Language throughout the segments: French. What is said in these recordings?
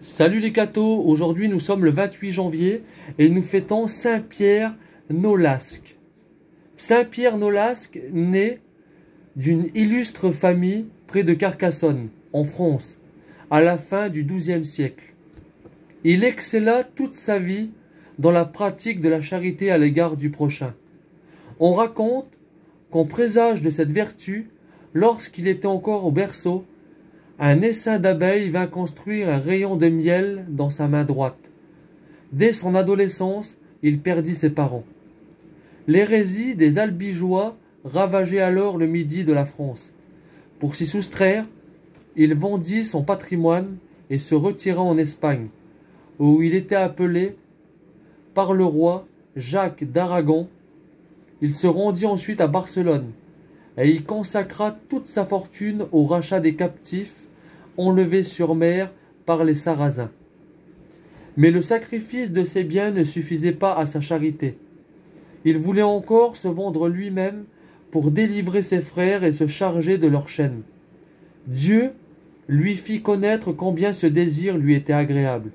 Salut les cathos, aujourd'hui nous sommes le 28 janvier et nous fêtons Saint-Pierre Nolasque. Saint-Pierre Nolasque naît d'une illustre famille près de Carcassonne, en France, à la fin du XIIe siècle. Il excella toute sa vie dans la pratique de la charité à l'égard du prochain. On raconte qu'en présage de cette vertu, lorsqu'il était encore au berceau, un essaim d'abeilles vint construire un rayon de miel dans sa main droite. Dès son adolescence, il perdit ses parents. L'hérésie des Albigeois ravageait alors le midi de la France. Pour s'y soustraire, il vendit son patrimoine et se retira en Espagne, où il était appelé par le roi Jacques d'Aragon. Il se rendit ensuite à Barcelone et y consacra toute sa fortune au rachat des captifs enlevés sur mer par les Sarrasins. Mais le sacrifice de ses biens ne suffisait pas à sa charité. Il voulait encore se vendre lui-même pour délivrer ses frères et se charger de leurs chaînes. Dieu lui fit connaître combien ce désir lui était agréable.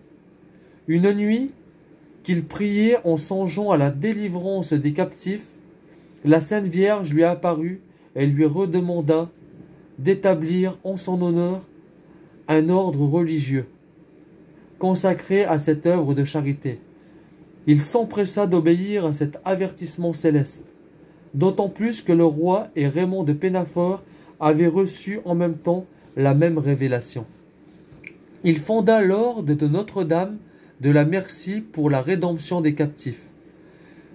Une nuit, qu'il priait en songeant à la délivrance des captifs, la Sainte Vierge lui apparut et lui redemanda d'établir en son honneur un ordre religieux consacré à cette œuvre de charité. Il s'empressa d'obéir à cet avertissement céleste, d'autant plus que le roi et Raymond de Pénafort avaient reçu en même temps la même révélation. Il fonda l'ordre de Notre-Dame de la Merci pour la rédemption des captifs.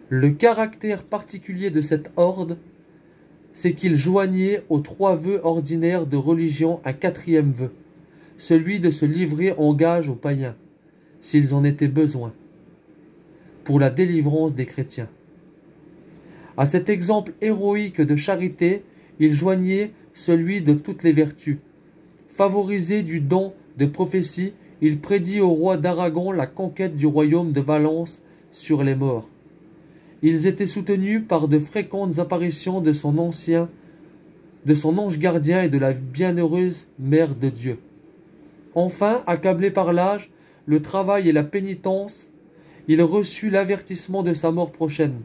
Le caractère particulier de cet ordre, c'est qu'il joignait aux 3 vœux ordinaires de religion un 4e vœu, celui de se livrer en gage aux païens, s'ils en étaient besoin, pour la délivrance des chrétiens. À cet exemple héroïque de charité, il joignait celui de toutes les vertus. Favorisé du don de prophétie, il prédit au roi d'Aragon la conquête du royaume de Valence sur les morts. Ils étaient soutenus par de fréquentes apparitions de son ange gardien et de la bienheureuse Mère de Dieu. Enfin, accablé par l'âge, le travail et la pénitence, il reçut l'avertissement de sa mort prochaine,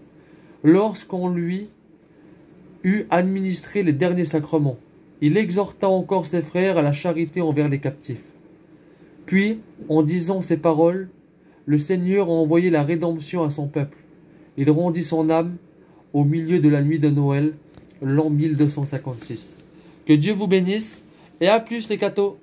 lorsqu'on lui eut administré les derniers sacrements. Il exhorta encore ses frères à la charité envers les captifs. Puis, en disant ces paroles, le Seigneur a envoyé la rédemption à son peuple. Il rendit son âme au milieu de la nuit de Noël, l'an 1256. Que Dieu vous bénisse, et à plus les cathos!